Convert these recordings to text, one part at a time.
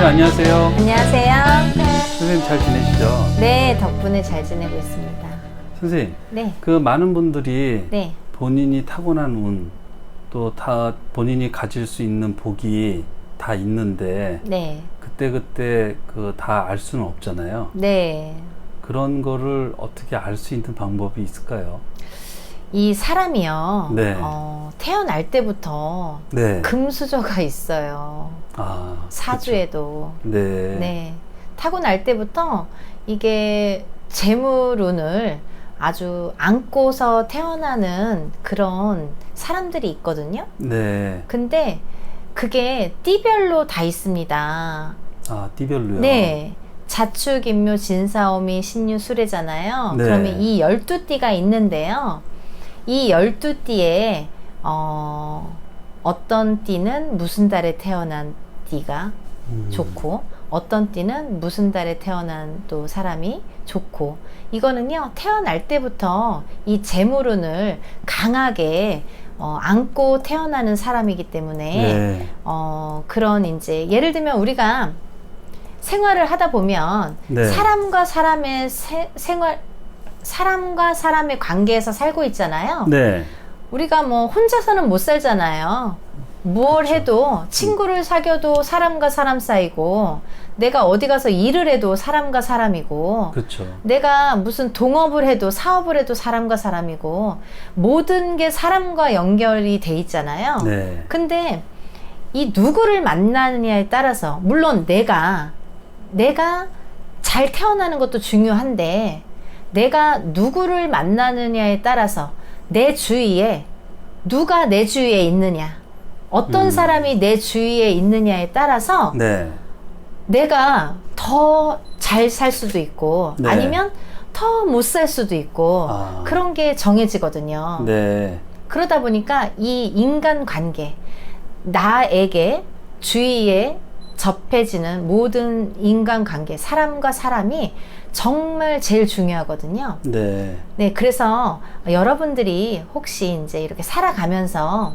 안녕하세요. 안녕하세요. 선생님 잘 지내시죠? 네, 덕분에 잘 지내고 있습니다. 선생님, 네. 그 많은 분들이 네. 본인이 타고난 운, 또 다 본인이 가질 수 있는 복이 다 있는데 네. 그때 그 다 알 수는 없잖아요. 네. 그런 거를 어떻게 알 수 있는 방법이 있을까요? 이 사람이요. 네. 태어날 때부터 네. 금수저가 있어요. 아, 사주에도. 그쵸. 네. 네. 타고날 때부터 이게 재물운을 아주 안고서 태어나는 그런 사람들이 있거든요. 네. 근데 그게 띠별로 다 있습니다. 아, 띠별로요? 네. 자축, 인묘, 진사오미, 신유, 수레잖아요. 네. 그러면 이 12띠가 있는데요. 이 12띠에 어떤 띠는 무슨 달에 태어난 띠가 좋고, 어떤 띠는 무슨 달에 태어난 또 사람이 좋고, 이거는요 태어날 때부터 이 재물운을 강하게 안고 태어나는 사람이기 때문에 네. 그런 이제 예를 들면 우리가 생활을 하다 보면 네. 사람과 사람의 사람과 사람의 관계에서 살고 있잖아요. 네. 우리가 뭐 혼자서는 못 살잖아요. 뭘 해도 친구를 사귀어도 사람과 사람 사이고, 내가 어디 가서 일을 해도 사람과 사람이고, 그렇죠. 내가 무슨 동업을 해도 사업을 해도 사람과 사람이고, 모든 게 사람과 연결이 돼 있잖아요. 네. 근데 이 누구를 만나느냐에 따라서, 물론 내가 잘 태어나는 것도 중요한데, 내가 누구를 만나느냐에 따라서 내 주위에 누가 내 주위에 있느냐, 어떤 사람이 내 주위에 있느냐에 따라서 네. 내가 더 잘 살 수도 있고, 네. 아니면 더 못 살 수도 있고, 아. 그런 게 정해지거든요. 네. 그러다 보니까 이 인간관계, 나에게 주위에 접해지는 모든 인간관계, 사람과 사람이 정말 제일 중요하거든요. 네. 네, 그래서 여러분들이 혹시 이제 이렇게 살아가면서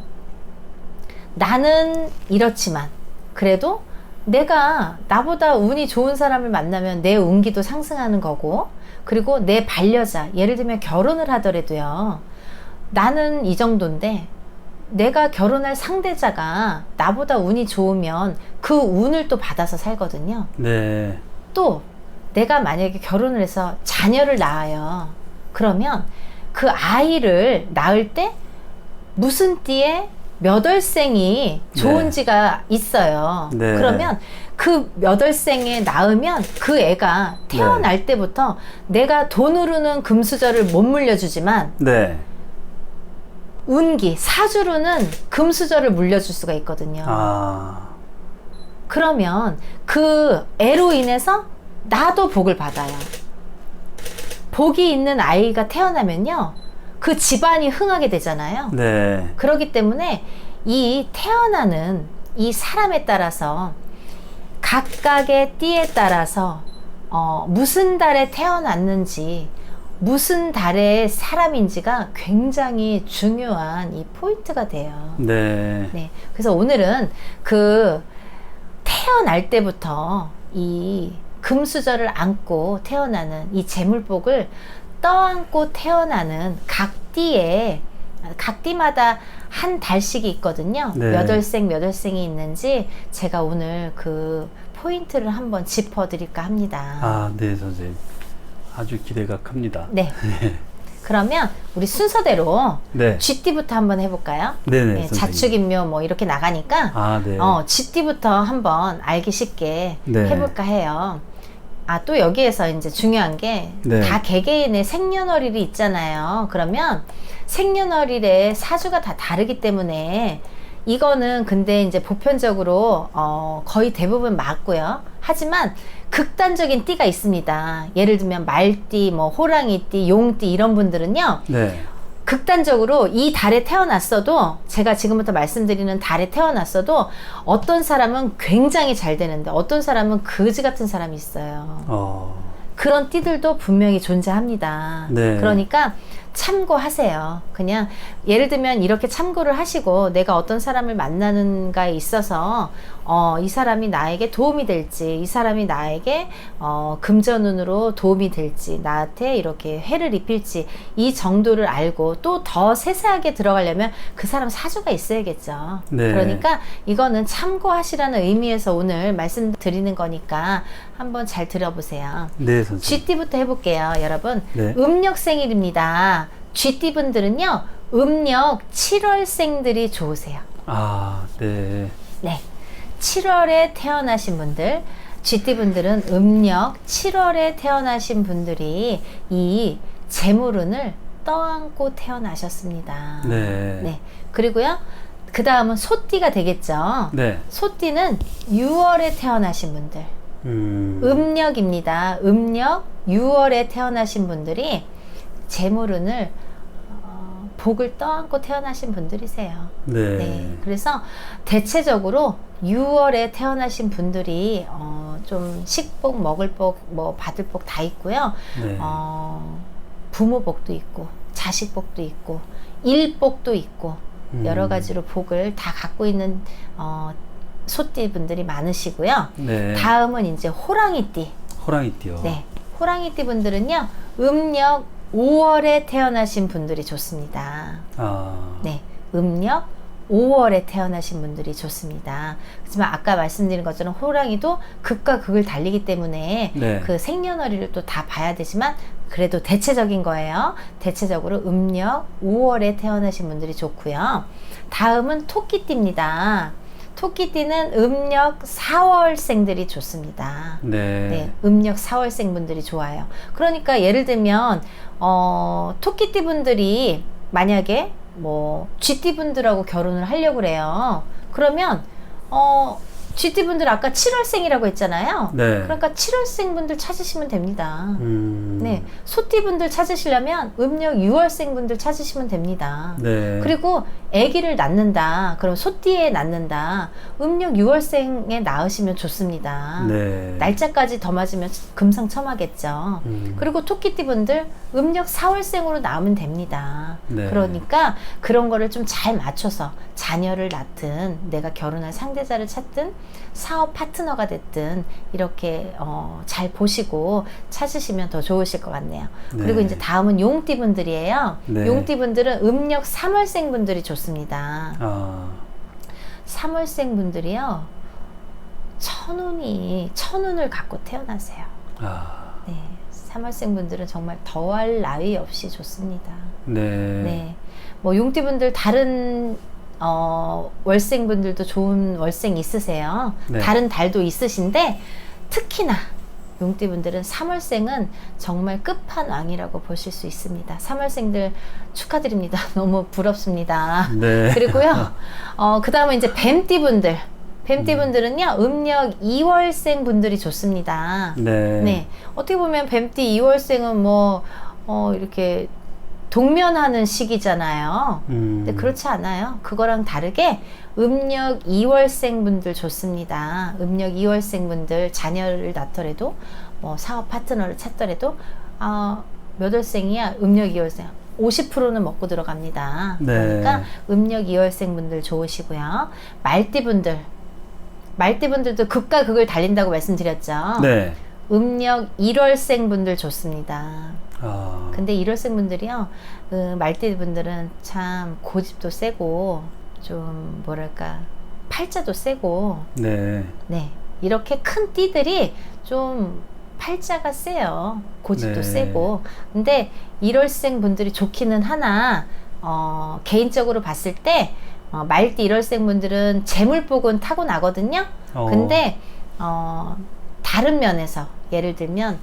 나는 이렇지만 그래도 내가 나보다 운이 좋은 사람을 만나면 내 운기도 상승하는 거고, 그리고 내 반려자, 예를 들면 결혼을 하더라도요, 나는 이 정도인데 내가 결혼할 상대자가 나보다 운이 좋으면 그 운을 또 받아서 살거든요. 네. 또 내가 만약에 결혼을 해서 자녀를 낳아요. 그러면 그 아이를 낳을 때 무슨 띠에 몇 월생이 좋은지가 있어요. 네. 그러면 그 몇 월생에 낳으면 그 애가 태어날 때부터 내가 돈으로는 금수저를 못 물려주지만 네. 운기, 사주로는 금수저를 물려줄 수가 있거든요. 아. 그러면 그 애로 인해서 나도 복을 받아요. 복이 있는 아이가 태어나면요, 그 집안이 흥하게 되잖아요. 네. 그렇기 때문에 이 태어나는 이 사람에 따라서, 각각의 띠에 따라서 무슨 달에 태어났는지, 무슨 달의 사람인지가 굉장히 중요한 이 포인트가 돼요. 네. 네. 그래서 오늘은 그 태어날 때부터 이 금수저를 안고 태어나는 이 재물복을 떠안고 태어나는 각 띠마다 한 달씩이 있거든요. 네. 몇 월생이 있는지 제가 오늘 그 포인트를 한번 짚어드릴까 합니다. 아, 네, 선생님. 아주 기대가 큽니다. 네. 그러면 우리 순서대로 네. 쥐띠부터 한번 해볼까요? 네네, 네, 선생님. 자축인묘 뭐 이렇게 나가니까 아, 네. 쥐띠부터 한번 알기 쉽게 네. 해볼까 해요. 아, 또 여기에서 이제 중요한 게 다 네. 개개인의 생년월일이 있잖아요. 그러면 생년월일의 사주가 다 다르기 때문에 이거는 근데 이제 보편적으로 거의 대부분 맞고요. 하지만 극단적인 띠가 있습니다. 예를 들면 말띠, 뭐 호랑이띠, 용띠 이런 분들은요, 네. 극단적으로 이 달에 태어났어도, 제가 지금부터 말씀드리는 달에 태어났어도 어떤 사람은 굉장히 잘 되는데 어떤 사람은 거지 같은 사람이 있어요. 그런 띠들도 분명히 존재합니다. 네. 그러니까 참고하세요. 그냥 예를 들면 이렇게 참고를 하시고 내가 어떤 사람을 만나는가에 있어서 이 사람이 나에게 도움이 될지, 이 사람이 나에게 금전운으로 도움이 될지, 나한테 이렇게 해를 입힐지 이 정도를 알고 또 더 세세하게 들어가려면 그 사람 사주가 있어야겠죠. 네. 그러니까 이거는 참고하시라는 의미에서 오늘 말씀드리는 거니까 한번 잘 들어보세요. 네, 선생님. 쥐띠부터 해볼게요, 여러분. 네. 음력 생일입니다. 쥐띠 분들은요, 음력 7월생들이 좋으세요. 아, 네. 네. 7월에 태어나신 분들, 쥐띠 분들은 음력 7월에 태어나신 분들이 이 재물운을 떠안고 태어나셨습니다. 네. 네. 그리고요, 그 다음은 소띠가 되겠죠. 네. 소띠는 6월에 태어나신 분들. 음력입니다. 음력 6월에 태어나신 분들이 재물운을 복을 떠안고 태어나신 분들이세요. 네. 네. 그래서 대체적으로 6월에 태어나신 분들이 좀 식복, 먹을 복, 뭐 받을 복 다 있고요. 네. 부모 복도 있고 자식 복도 있고 일복도 있고 여러 가지로 복을 다 갖고 있는 소띠 분들이 많으시고요. 네. 다음은 이제 호랑이띠. 호랑이띠요. 네. 호랑이띠 분들은요, 음력 5월에 태어나신 분들이 좋습니다. 아. 네. 음력 5월에 태어나신 분들이 좋습니다. 하지만 아까 말씀드린 것처럼 호랑이도 극과 극을 달리기 때문에 네. 그 생년월일을 또 다 봐야 되지만 그래도 대체적인 거예요. 대체적으로 음력 5월에 태어나신 분들이 좋고요. 다음은 토끼띠입니다. 토끼띠는 음력 4월생들이 좋습니다. 네. 네, 음력 4월생 분들이 좋아요. 그러니까 예를 들면 토끼띠 분들이 만약에 뭐 쥐띠 분들하고 결혼을 하려고 그래요. 그러면 쥐띠 분들 아까 7월생이라고 했잖아요. 네. 그러니까 7월생 분들 찾으시면 됩니다. 네. 네, 소띠 분들 찾으시려면 음력 6월생 분들 찾으시면 됩니다. 네. 그리고 아기를 낳는다. 그럼 소띠에 낳는다. 음력 6월생에 낳으시면 좋습니다. 네. 날짜까지 더 맞으면 금상첨화겠죠. 그리고 토끼띠 분들 음력 4월생으로 낳으면 됩니다. 네. 그러니까 그런 거를 좀 잘 맞춰서 자녀를 낳든 내가 결혼할 상대자를 찾든 사업 파트너가 됐든 이렇게 잘 보시고 찾으시면 더 좋으실 것 같네요. 네. 그리고 이제 다음은 용띠 분들이에요. 네. 용띠 분들은 음력 3월생 분들이 좋습니다. 아. 3월생 분들이요, 천운을 갖고 태어나세요. 아. 네, 3월생 분들은 정말 더할 나위 없이 좋습니다. 네. 네, 뭐 용띠 분들 다른 월생 분들도 좋은 월생 있으세요. 네. 다른 달도 있으신데 특히나 용띠 분들은 3월생은 정말 끝판왕이라고 보실 수 있습니다. 3월생들 축하드립니다. 너무 부럽습니다. 네. 그리고요, 그 다음에 이제 뱀띠 분들. 뱀띠 분들은요, 음력 2월생 분들이 좋습니다. 네. 네. 어떻게 보면 뱀띠 2월생은 뭐, 이렇게 동면하는 시기잖아요. 근데 그렇지 않아요. 그거랑 다르게 음력 2월생 분들 좋습니다. 음력 2월생 분들 자녀를 낳더라도 뭐 사업 파트너를 찾더라도 몇 월생이야? 음력 2월생. 50%는 먹고 들어갑니다. 네. 그러니까 음력 2월생 분들 좋으시고요. 말띠 분들도 극과 극을 달린다고 말씀드렸죠. 네. 음력 1월생 분들 좋습니다. 아. 근데 1월생 분들이요, 말띠 분들은 참 고집도 세고 좀 뭐랄까 팔자도 세고, 네. 네, 이렇게 큰 띠들이 좀 팔자가 세요. 고집도 네. 세고. 근데 1월생 분들이 좋기는 하나 개인적으로 봤을 때 말띠 1월생 분들은 재물복은 타고나거든요. 근데 다른 면에서 예를 들면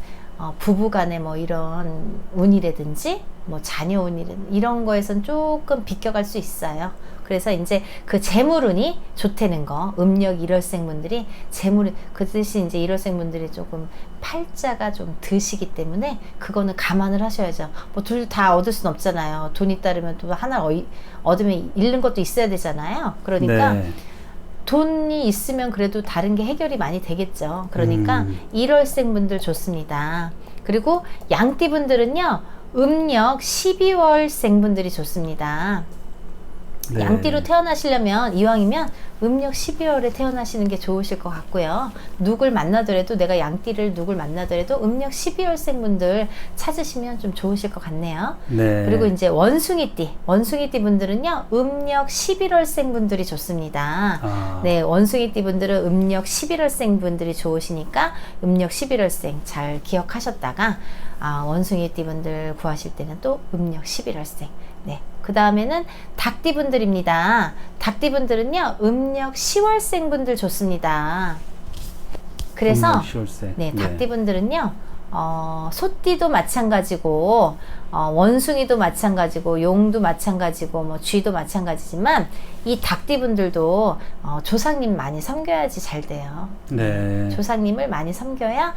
부부간에 뭐 이런 운이라든지 뭐 자녀 운이라든지 이런 거에선 조금 비껴갈 수 있어요. 그래서 이제 그 재물운이 좋다는 거, 음력 1월생 분들이 재물이, 그 뜻이 이제 1월생 분들이 조금 팔자가 좀 드시기 때문에 그거는 감안을 하셔야죠. 뭐 둘 다 얻을 순 없잖아요. 돈이 따르면 또 하나 얻으면 잃는 것도 있어야 되잖아요. 그러니까 네. 돈이 있으면 그래도 다른 게 해결이 많이 되겠죠. 그러니까 1월생 분들 좋습니다. 그리고 양띠 분들은요, 음력 12월생 분들이 좋습니다. 네. 양띠로 태어나시려면 이왕이면 음력 12월에 태어나시는 게 좋으실 것 같고요. 누굴 만나더라도 내가 양띠를 누굴 만나더라도 음력 12월생 분들 찾으시면 좀 좋으실 것 같네요. 네. 그리고 이제 원숭이띠 분들은요 음력 11월생 분들이 좋습니다. 아. 네, 원숭이띠 분들은 음력 11월생 분들이 좋으시니까 음력 11월생 잘 기억하셨다가 원숭이띠 분들 구하실 때는 또 음력 11월생. 네. 그 다음에는 닭띠 분들입니다. 닭띠 분들은요 음력 10월생 분들 좋습니다. 그래서 음력 10월생. 네, 닭띠 분들은요 소띠도 마찬가지고 원숭이도 마찬가지고 용도 마찬가지고 뭐 쥐도 마찬가지지만 이 닭띠 분들도 조상님 많이 섬겨야지 잘 돼요. 네. 조상님을 많이 섬겨야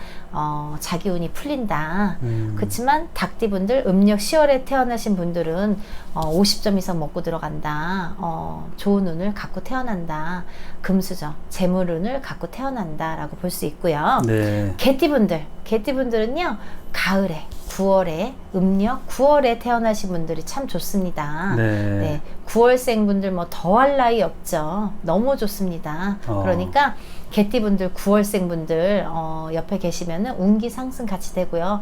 자기 운이 풀린다. 음. 그렇지만 닭띠 분들 음력 10월에 태어나신 분들은 50점 이상 먹고 들어간다. 좋은 운을 갖고 태어난다. 금수저, 재물운을 갖고 태어난다라고 볼 수 있고요. 네. 개띠분들은요 가을에 9월에 음력 9월에 태어나신 분들이 참 좋습니다. 네. 9월생 분들 뭐 더할 나위 없죠. 너무 좋습니다. 그러니까 개띠분들 9월생 분들 옆에 계시면은 운기 상승 같이 되고요.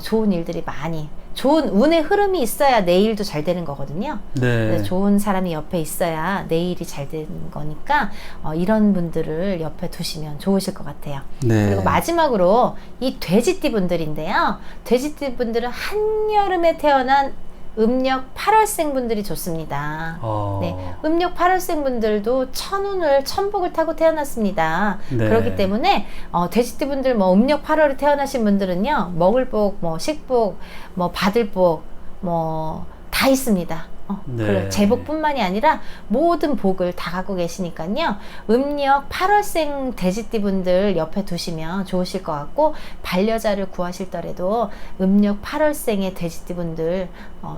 좋은 일들이 많이 좋은 운의 흐름이 있어야 내일도 잘 되는 거거든요. 네. 좋은 사람이 옆에 있어야 내일이 잘 되는 거니까 이런 분들을 옆에 두시면 좋으실 것 같아요. 네. 그리고 마지막으로 이 돼지띠 분들인데요. 돼지띠 분들은 한여름에 태어난 음력 8월생 분들이 좋습니다. 네, 음력 8월생 분들도 천복을 타고 태어났습니다. 네. 그렇기 때문에 돼지띠 분들 뭐 음력 8월에 태어나신 분들은요 먹을 복, 뭐 식복, 뭐 받을 복, 뭐 다 있습니다. 네. 제복뿐만이 아니라 모든 복을 다 갖고 계시니까요. 음력 8월생 돼지띠 분들 옆에 두시면 좋으실 것 같고 반려자를 구하실더라도 음력 8월생의 돼지띠 분들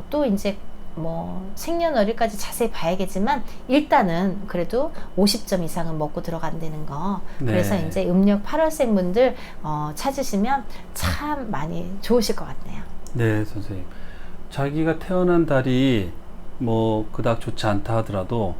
또 이제 뭐 생년월일까지 자세히 봐야겠지만 일단은 그래도 50점 이상은 먹고 들어간다는 거. 네. 그래서 이제 음력 8월생 분들 찾으시면 참 많이 좋으실 것 같네요. 네, 선생님. 자기가 태어난 달이 뭐 그닥 좋지 않다 하더라도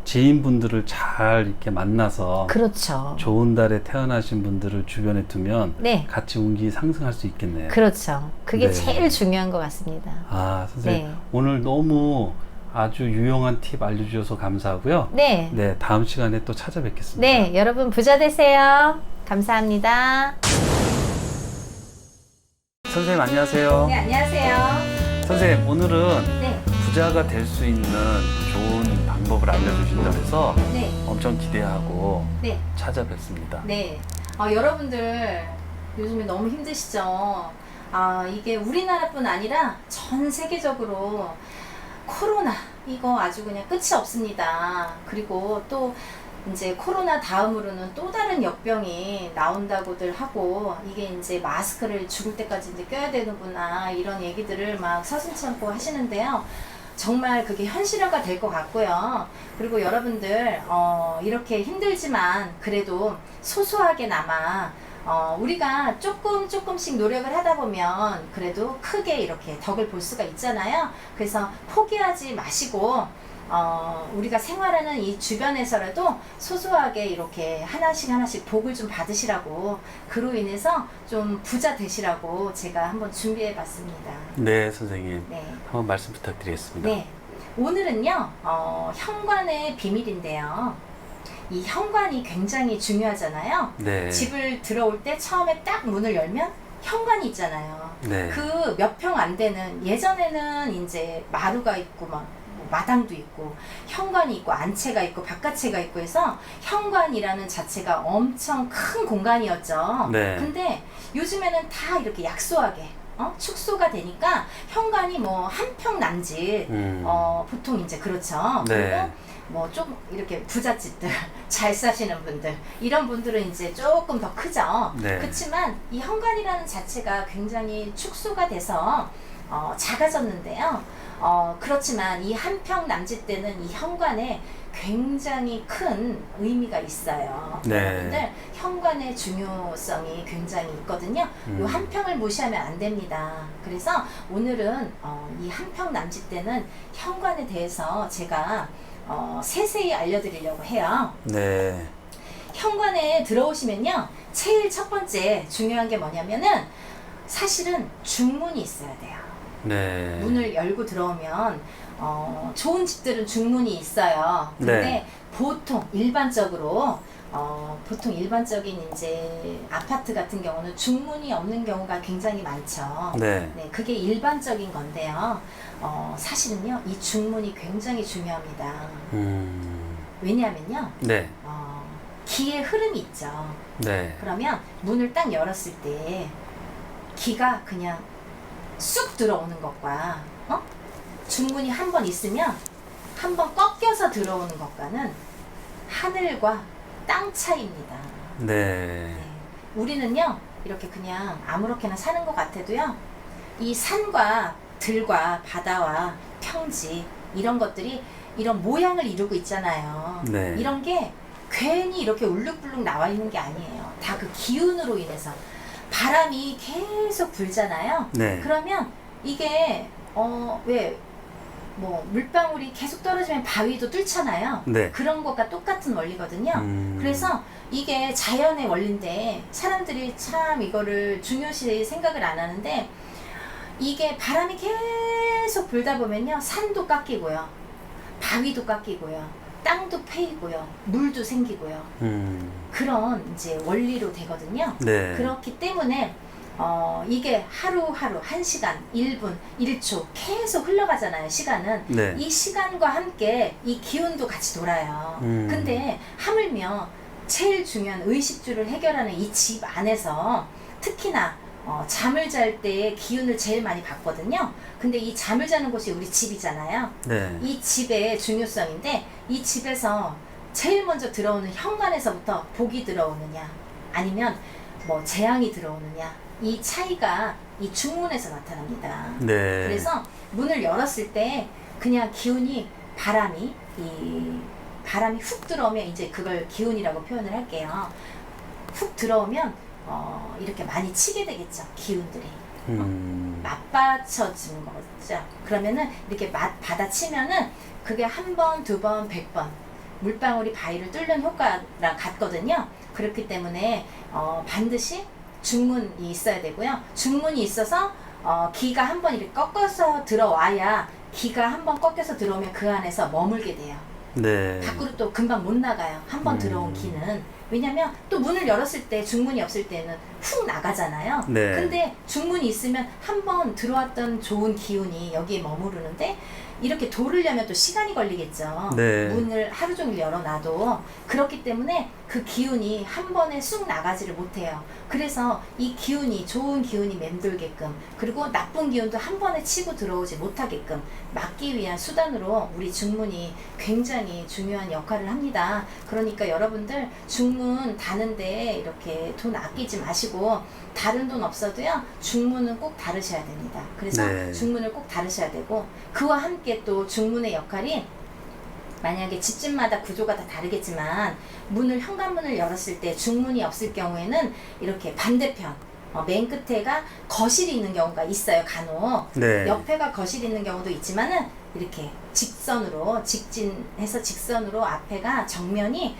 지인분들을 잘 이렇게 만나서 그렇죠. 좋은 달에 태어나신 분들을 주변에 두면 네. 같이 운기 상승할 수 있겠네요. 그렇죠. 그게 네. 제일 중요한 것 같습니다. 선생님 네. 오늘 너무 아주 유용한 팁 알려주셔서 감사하고요. 네. 네, 다음 시간에 또 찾아뵙겠습니다. 네, 여러분 부자 되세요. 감사합니다. 선생님 안녕하세요. 네, 안녕하세요. 선생님 오늘은 네, 부자가 될 수 있는 좋은 방법을 알려주신다 해서 네, 엄청 기대하고 네, 찾아뵙습니다. 네. 여러분들 요즘에 너무 힘드시죠? 이게 우리나라뿐 아니라 전 세계적으로 코로나 이거 아주 그냥 끝이 없습니다. 그리고 또 이제 코로나 다음으로는 또 다른 역병이 나온다고들 하고 이게 이제 마스크를 죽을 때까지 이제 껴야 되는구나 이런 얘기들을 막 서슴지 않고 하시는데요. 정말 그게 현실화가 될 것 같고요. 그리고 여러분들 이렇게 힘들지만 그래도 소소하게나마 우리가 조금씩 노력을 하다 보면 그래도 크게 이렇게 덕을 볼 수가 있잖아요. 그래서 포기하지 마시고 우리가 생활하는 이 주변에서라도 소소하게 이렇게 하나씩 복을 좀 받으시라고 그로 인해서 좀 부자 되시라고 제가 한번 준비해 봤습니다. 네, 선생님. 네. 한번 말씀 부탁드리겠습니다. 네. 오늘은요, 현관의 비밀인데요. 이 현관이 굉장히 중요하잖아요. 네. 집을 들어올 때 처음에 딱 문을 열면 현관이 있잖아요. 네. 그 몇 평 안 되는 예전에는 이제 마루가 있고 막 마당도 있고 현관이 있고 안채가 있고 바깥채가 있고 해서 현관이라는 자체가 엄청 큰 공간이었죠. 네. 근데 요즘에는 다 이렇게 약소하게 축소가 되니까 현관이 뭐 한 평 남짓 보통 이제 그렇죠. 네. 그리고 뭐 좀 이렇게 부잣집들 잘 사시는 분들 이런 분들은 이제 조금 더 크죠. 네. 그렇지만 이 현관이라는 자체가 굉장히 축소가 돼서 작아졌는데요. 그렇지만 이 한평 남짓대는 이 현관에 굉장히 큰 의미가 있어요. 네. 여러분들 현관의 중요성이 굉장히 있거든요. 이 한평을 무시하면 안 됩니다. 그래서 오늘은 이 한평 남짓대는 현관에 대해서 제가 세세히 알려드리려고 해요. 네. 현관에 들어오시면요, 제일 첫 번째 중요한 게 뭐냐면은 사실은 중문이 있어야 돼요. 네. 문을 열고 들어오면 좋은 집들은 중문이 있어요. 근데 네. 보통 일반적으로 보통 일반적인 이제 아파트 같은 경우는 중문이 없는 경우가 굉장히 많죠. 네. 네, 그게 일반적인 건데요. 사실은요, 이 중문이 굉장히 중요합니다. 왜냐하면요, 네. 기의 흐름이 있죠. 네. 그러면 문을 딱 열었을 때 기가 그냥 쑥 들어오는 것과 중문이 한 번 있으면 한 번 꺾여서 들어오는 것과는 하늘과 땅 차이입니다. 네. 네. 우리는요, 이렇게 그냥 아무렇게나 사는 것 같아도요, 이 산과 들과 바다와 평지 이런 것들이 이런 모양을 이루고 있잖아요. 네. 이런 게 괜히 이렇게 울룩불룩 나와 있는 게 아니에요. 다 그 기운으로 인해서 바람이 계속 불잖아요. 네. 그러면 이게 왜 뭐 물방울이 계속 떨어지면 바위도 뚫잖아요. 네. 그런 것과 똑같은 원리거든요. 그래서 이게 자연의 원리인데 사람들이 참 이거를 중요시 생각을 안 하는데, 이게 바람이 계속 불다 보면요, 산도 깎이고요, 바위도 깎이고요, 땅도 패이고요, 물도 생기고요. 그런 이제 원리로 되거든요. 네. 그렇기 때문에 이게 하루하루 1시간, 1분, 1초 계속 흘러가잖아요, 시간은. 네. 이 시간과 함께 이 기운도 같이 돌아요. 근데 하물며 제일 중요한 의식주를 해결하는 이 집 안에서 특히나 잠을 잘 때 기운을 제일 많이 받거든요. 근데 이 잠을 자는 곳이 우리 집이잖아요. 네. 이 집의 중요성인데, 이 집에서 제일 먼저 들어오는 현관에서부터 복이 들어오느냐 아니면 뭐 재앙이 들어오느냐, 이 차이가 이 중문에서 나타납니다. 네. 그래서 문을 열었을 때 그냥 기운이 바람이 훅 들어오면 이제 그걸 기운이라고 표현을 할게요. 훅 들어오면 이렇게 많이 치게 되겠죠, 기운들이. 맞받쳐지는 거죠. 그러면은 이렇게 받아치면은 그게 한 번, 두 번, 100번 물방울이 바위를 뚫는 효과랑 같거든요. 그렇기 때문에 반드시 중문이 있어야 되고요. 중문이 있어서 기가 한 번 이렇게 꺾어서 들어와야, 기가 한 번 꺾여서 들어오면 그 안에서 머물게 돼요. 네. 밖으로 또 금방 못 나가요, 한 번 들어온 기는. 왜냐면 또 문을 열었을 때, 중문이 없을 때는 훅 나가잖아요. 네. 근데 중문이 있으면 한 번 들어왔던 좋은 기운이 여기에 머무르는데, 이렇게 돌으려면 또 시간이 걸리겠죠. 네. 문을 하루 종일 열어놔도. 그렇기 때문에 그 기운이 한 번에 쑥 나가지를 못해요. 그래서 이 기운이, 좋은 기운이 맴돌게끔, 그리고 나쁜 기운도 한 번에 치고 들어오지 못하게끔 막기 위한 수단으로 우리 중문이 굉장히 중요한 역할을 합니다. 그러니까 여러분들 중문 다는데 이렇게 돈 아끼지 마시고, 다른 돈 없어도요, 중문은 꼭 다루셔야 됩니다. 그래서 네. 중문을 꼭 다루셔야 되고, 그와 함께 또 중문의 역할이, 만약에 집집마다 구조가 다 다르겠지만 현관문을 열었을 때 중문이 없을 경우에는 이렇게 반대편, 맨 끝에가 거실이 있는 경우가 있어요, 간혹. 네. 옆에가 거실이 있는 경우도 있지만은 이렇게 직진해서 직선으로 앞에가 정면이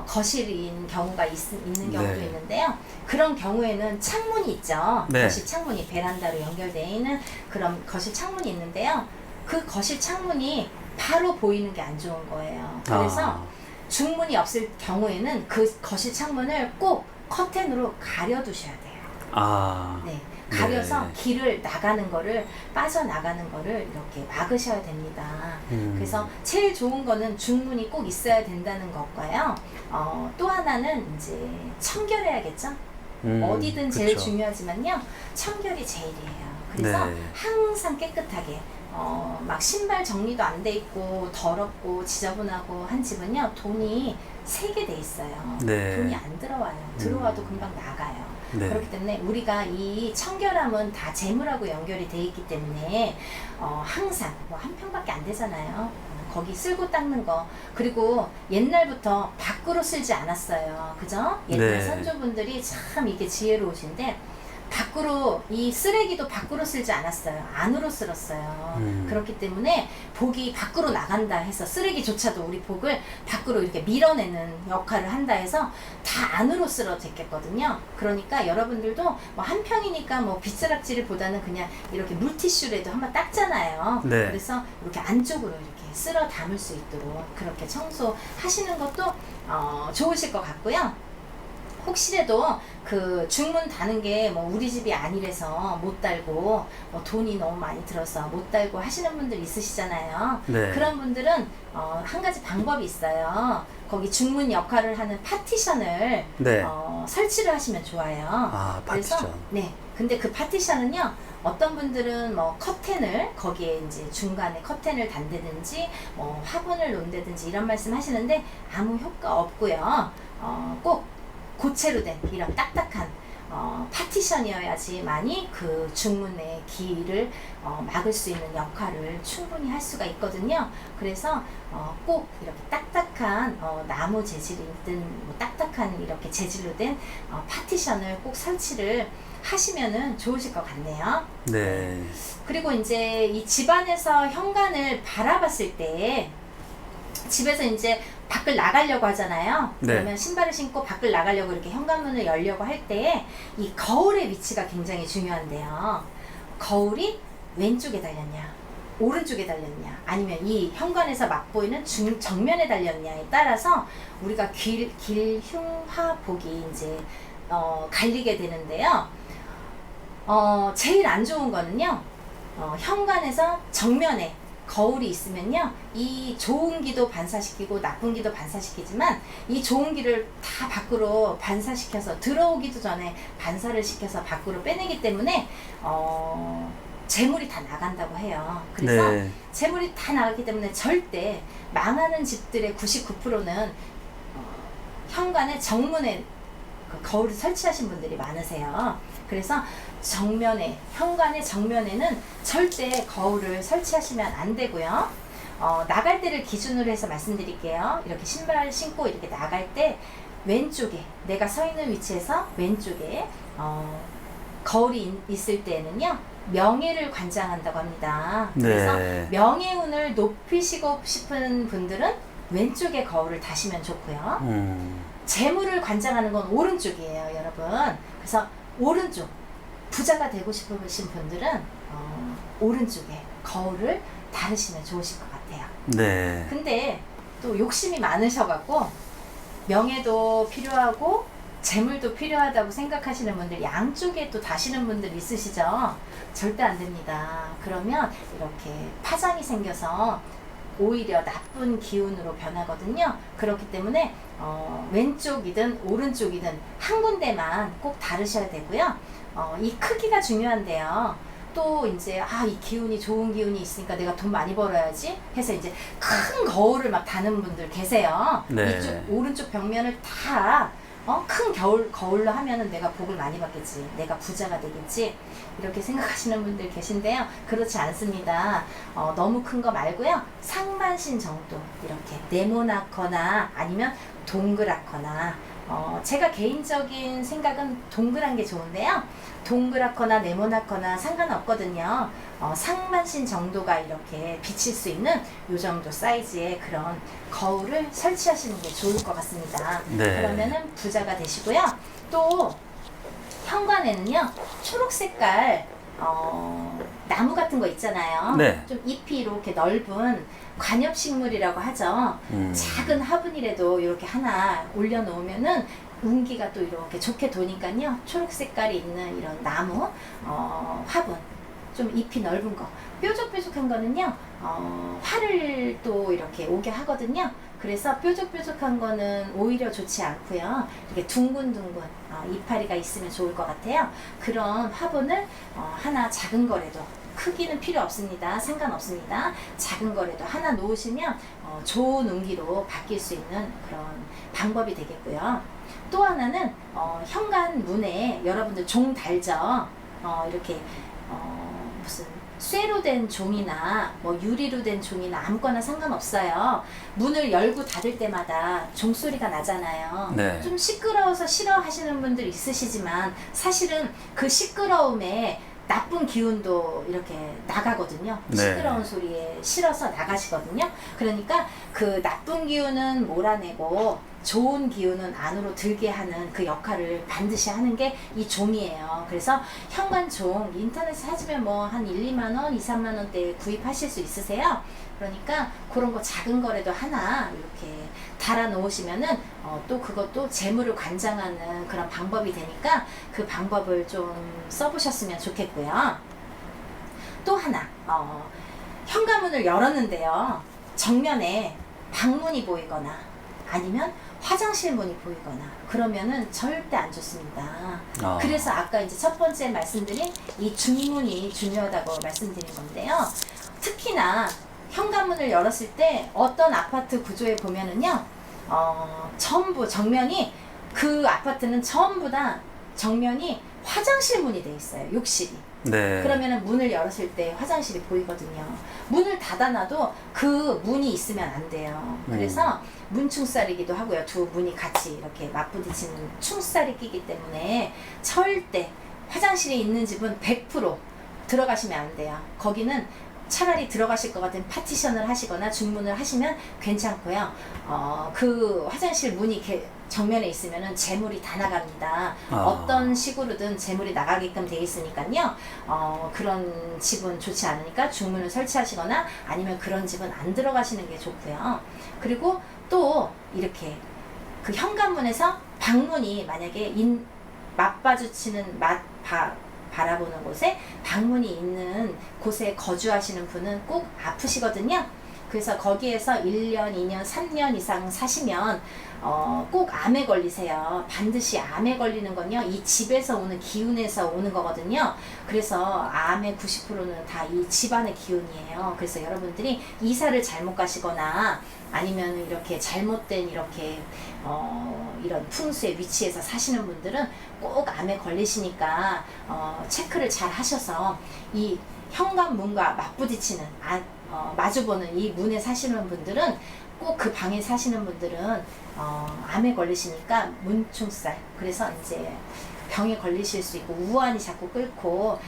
거실인 경우가 있는 경우도 네. 있는데요. 그런 경우에는 창문이 있죠. 네. 거실 창문이 베란다로 연결되어 있는 그런 거실 창문이 있는데요. 그 거실 창문이 바로 보이는 게 안 좋은 거예요. 그래서 중문이 없을 경우에는 그 거실 창문을 꼭 커튼으로 가려두셔야 돼요. 네. 가려서 네. 길을 나가는 거를, 빠져나가는 거를 이렇게 막으셔야 됩니다. 그래서 제일 좋은 거는 중문이 꼭 있어야 된다는 것과요. 또 하나는 이제 청결해야겠죠. 어디든 제일 그쵸. 중요하지만요, 청결이 제일이에요. 그래서 네. 항상 깨끗하게 막 신발 정리도 안 돼 있고 더럽고 지저분하고 한 집은요, 돈이 세게 돼 있어요. 네. 돈이 안 들어와요. 들어와도 금방 나가요. 네. 그렇기 때문에 우리가 이 청결함은 다 재물하고 연결이 돼 있기 때문에 항상 뭐 한 평밖에 안 되잖아요. 거기 쓸고 닦는 거. 그리고 옛날부터 밖으로 쓸지 않았어요. 그죠? 옛날 네. 선조분들이 참 이게 지혜로우신데, 밖으로, 이 쓰레기도 밖으로 쓸지 않았어요. 안으로 쓸었어요. 그렇기 때문에 복이 밖으로 나간다 해서, 쓰레기조차도 우리 복을 밖으로 이렇게 밀어내는 역할을 한다 해서 다 안으로 쓸어 제꼈거든요. 그러니까 여러분들도 뭐 한 평이니까 뭐 빗자락질을 보다는 그냥 이렇게 물티슈라도 한번 닦잖아요. 네. 그래서 이렇게 안쪽으로 이렇게 쓸어 담을 수 있도록 그렇게 청소하시는 것도 좋으실 것 같고요. 혹시라도 그 중문 다는 게 뭐 우리 집이 아니라서 못 달고, 뭐 돈이 너무 많이 들어서 못 달고 하시는 분들 있으시잖아요. 네. 그런 분들은 한 가지 방법이 있어요. 거기 중문 역할을 하는 파티션을 네. 설치를 하시면 좋아요. 아, 그래서 파티션. 네. 근데 그 파티션은요, 어떤 분들은 뭐 커튼을 거기에 이제 중간에 커튼을 단다든지 뭐 화분을 놓는다든지 이런 말씀 하시는데 아무 효과 없고요. 꼭 고체로 된 이런 딱딱한 파티션이어야지만이 그 중문의 길을 막을 수 있는 역할을 충분히 할 수가 있거든요. 그래서 꼭 이렇게 딱딱한 나무 재질이든 뭐 딱딱한 이렇게 재질로 된 파티션을 꼭 설치를 하시면은 좋으실 것 같네요. 네. 그리고 이제 이 집안에서 현관을 바라봤을 때, 집에서 이제 밖을 나가려고 하잖아요. 네. 그러면 신발을 신고 밖을 나가려고 이렇게 현관문을 열려고 할 때 이 거울의 위치가 굉장히 중요한데요. 거울이 왼쪽에 달렸냐, 오른쪽에 달렸냐, 아니면 이 현관에서 맛보이는 정면에 달렸냐에 따라서 우리가 길흉화복이 이제 갈리게 되는데요. 제일 안 좋은 거는요, 현관에서 정면에 거울이 있으면요, 이 좋은 기도 반사시키고 나쁜 기도 반사시키지만, 이 좋은 기를 다 밖으로 반사시켜서 들어오기도 전에 반사를 시켜서 밖으로 빼내기 때문에 재물이 다 나간다고 해요. 그래서 네. 재물이 다 나가기 때문에 절대 망하는 집들의 99%는 현관에 정문에 그 거울을 설치하신 분들이 많으세요. 그래서 정면에, 현관의 정면에는 절대 거울을 설치하시면 안 되고요. 나갈 때를 기준으로 해서 말씀드릴게요. 이렇게 신발 신고 이렇게 나갈 때 왼쪽에, 내가 서 있는 위치에서 왼쪽에 거울이 있을 때는요, 명예를 관장한다고 합니다. 그래서 네. 명예운을 높이시고 싶은 분들은 왼쪽에 거울을 다시면 좋고요. 재물을 관장하는 건 오른쪽이에요, 여러분. 그래서 오른쪽, 부자가 되고 싶으신 분들은 오른쪽에 거울을 다루시면 좋으실 것 같아요. 네. 근데 또 욕심이 많으셔갖고 명예도 필요하고 재물도 필요하다고 생각하시는 분들, 양쪽에 또 다시는 분들 있으시죠? 절대 안 됩니다. 그러면 이렇게 파장이 생겨서 오히려 나쁜 기운으로 변하거든요. 그렇기 때문에 왼쪽이든 오른쪽이든 한 군데만 꼭 다루셔야 되고요. 이 크기가 중요한데요. 또 이제 이 기운이 좋은 기운이 있으니까 내가 돈 많이 벌어야지 해서 이제 큰 거울을 막 다는 분들 계세요. 네. 이쪽 오른쪽 벽면을 다 큰 거울로 하면은 내가 복을 많이 받겠지, 내가 부자가 되겠지, 이렇게 생각하시는 분들 계신데요. 그렇지 않습니다. 너무 큰 거 말고요, 상반신 정도, 이렇게 네모나거나 아니면 동그랗거나, 제가 개인적인 생각은 동그란 게 좋은데요. 동그랗거나 네모나거나 상관없거든요. 상반신 정도가 이렇게 비칠 수 있는 요 정도 사이즈의 그런 거울을 설치하시는 게 좋을 것 같습니다. 네. 그러면은 부자가 되시고요. 또 현관에는요, 초록 색깔 나무 같은 거 있잖아요. 네. 좀 잎이 이렇게 넓은 관엽식물이라고 하죠. 작은 화분이라도 이렇게 하나 올려놓으면은 운기가 또 이렇게 좋게 도니까요. 초록 색깔이 있는 이런 나무, 화분, 좀 잎이 넓은 거, 뾰족뾰족한 거는요, 화를 또 이렇게 오게 하거든요. 그래서 뾰족뾰족한 거는 오히려 좋지 않고요. 이렇게 둥근둥근 이파리가 있으면 좋을 것 같아요. 그런 화분을 하나 작은 거라도 크기는 필요 없습니다. 상관없습니다. 작은 거라도 하나 놓으시면 좋은 운기로 바뀔 수 있는 그런 방법이 되겠고요. 또 하나는 현관문에 여러분들 종 달죠. 이렇게 무슨 쇠로 된 종이나 뭐 유리로 된 종이나 아무거나 상관없어요. 문을 열고 닫을 때마다 종소리가 나잖아요. 네. 좀 시끄러워서 싫어하시는 분들 있으시지만 사실은 그 시끄러움에 나쁜 기운도 이렇게 나가거든요. 네. 시끄러운 소리에 싫어서 나가시거든요. 그러니까 그 나쁜 기운은 몰아내고 좋은 기운은 안으로 들게 하는 그 역할을 반드시 하는 게 이 종이에요. 그래서 현관종 인터넷에 찾으면 뭐 한 1, 2만 원, 2, 3만 원대에 구입하실 수 있으세요. 그러니까 그런 거 작은 거라도 하나 이렇게 달아 놓으시면은 또 그것도 재물을 관장하는 그런 방법이 되니까 그 방법을 좀 써보셨으면 좋겠고요. 또 하나 현관문을 열었는데요. 정면에 방문이 보이거나 아니면 화장실 문이 보이거나 그러면은 절대 안 좋습니다. 그래서 아까 이제 첫 번째 말씀드린 이 중문이 중요하다고 말씀드린 건데요. 특히나 현관문을 열었을 때 어떤 아파트 구조에 보면은요, 전부 정면이 그 아파트는 전부 다 정면이 화장실 문이 돼 있어요. 욕실이. 네. 그러면은 문을 열었을 때 화장실이 보이거든요. 문을 닫아놔도 그 문이 있으면 안 돼요. 그래서 문충살이기도 하고요. 두 문이 같이 이렇게 맞부딪히는 충살이 끼기 때문에 절대 화장실이 있는 집은 100% 들어가시면 안 돼요. 거기는 차라리 들어가실 것 같은 파티션을 하시거나 중문을 하시면 괜찮고요. 그 화장실 문이 정면에 있으면은 재물이 다 나갑니다. 어떤 식으로든 재물이 나가게끔 돼 있으니까요. 그런 집은 좋지 않으니까 중문을 설치하시거나 아니면 그런 집은 안 들어가시는 게 좋고요. 그리고 또 이렇게 그 현관문에서 방문이 만약에 맞마주치는 바라보는 곳에 방문이 있는 곳에 거주하시는 분은 꼭 아프시거든요. 그래서 거기에서 1년, 2년, 3년 이상 사시면 꼭 암에 걸리세요. 반드시 암에 걸리는 건요, 이 집에서 오는 기운에서 오는 거거든요. 그래서 암의 90%는 다 이 집안의 기운이에요. 그래서 여러분들이 이사를 잘못 가시거나 아니면 이렇게 잘못된 이렇게 이런 풍수의 위치에서 사시는 분들은 꼭 암에 걸리시니까 체크를 잘 하셔서 이 현관문과 맞부딪히는 마주보는 이 문에 사시는 분들은 꼭 그 방에 사시는 분들은 암에 걸리시니까 문충살, 그래서 이제 병에 걸리실 수 있고 우환이 자꾸 끓고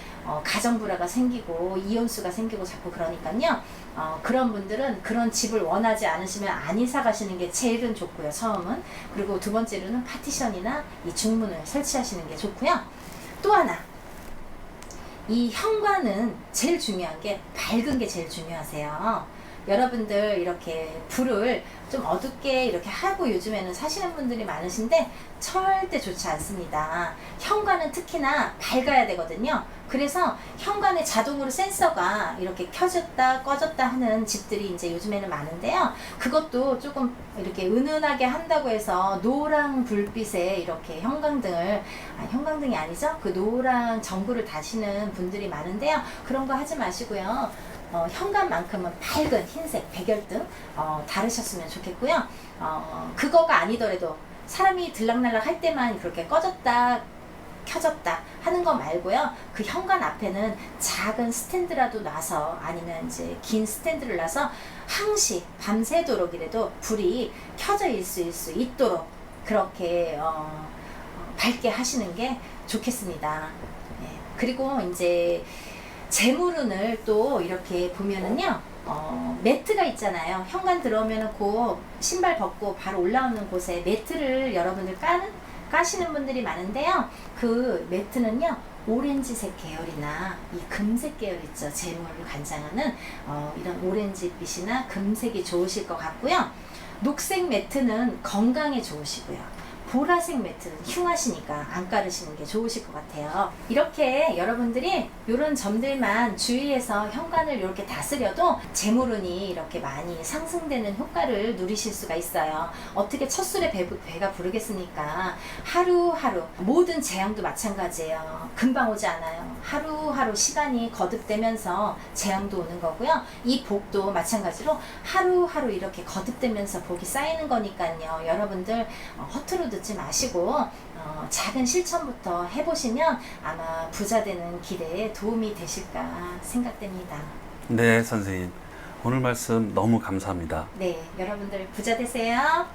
가정불화가 생기고 이혼수가 생기고 자꾸 그러니까요. 그런 분들은 그런 집을 원하지 않으시면 안 이사 가시는 게 제일은 좋고요. 처음은. 그리고 두 번째로는 파티션이나 이 중문을 설치하시는 게 좋고요. 또 하나, 이 현관은 제일 중요한 게 밝은 게 제일 중요하세요. 여러분들 이렇게 불을 좀 어둡게 이렇게 하고 요즘에는 사시는 분들이 많으신데 절대 좋지 않습니다. 현관은 특히나 밝아야 되거든요. 그래서 현관에 자동으로 센서가 이렇게 켜졌다 꺼졌다 하는 집들이 이제 요즘에는 많은데요. 그것도 조금 이렇게 은은하게 한다고 해서 노랑 불빛에 이렇게 형광등이 아니죠? 그 노랑 전구를 다시는 분들이 많은데요. 그런 거 하지 마시고요. 현관만큼은 밝은 흰색 백열등 다르셨으면 좋겠고요. 그거가 아니더라도 사람이 들락날락 할 때만 그렇게 꺼졌다 켜졌다 하는 거 말고요. 그 현관 앞에는 작은 스탠드라도 놔서 아니면 이제 긴 스탠드를 놔서 항시 밤새도록이라도 불이 켜져 있을 수 있도록 그렇게 밝게 하시는 게 좋겠습니다. 네. 그리고 이제 재물운을 또 이렇게 보면은요, 매트가 있잖아요. 현관 들어오면은 그 신발 벗고 바로 올라오는 곳에 매트를 여러분들 까시는 분들이 많은데요. 그 매트는요, 오렌지색 계열이나 이 금색 계열 있죠. 재물을 관장하는 이런 오렌지빛이나 금색이 좋으실 것 같고요. 녹색 매트는 건강에 좋으시고요. 보라색 매트는 흉하시니까 안 깔으시는 게 좋으실 것 같아요. 이렇게 여러분들이 이런 점들만 주의해서 현관을 이렇게 다스려도 재물운이 이렇게 많이 상승되는 효과를 누리실 수가 있어요. 어떻게 첫 술에 배가 부르겠습니까? 하루하루 모든 재앙도 마찬가지예요. 금방 오지 않아요. 하루하루 시간이 거듭되면서 재앙도 오는 거고요. 이 복도 마찬가지로 하루하루 이렇게 거듭되면서 복이 쌓이는 거니까요. 여러분들 허투루 듣지 마시고 작은 실천부터 해보시면 아마 부자 되는 길에 도움이 되실까 생각됩니다. 네, 선생님. 오늘 말씀 너무 감사합니다. 네, 여러분들 부자 되세요.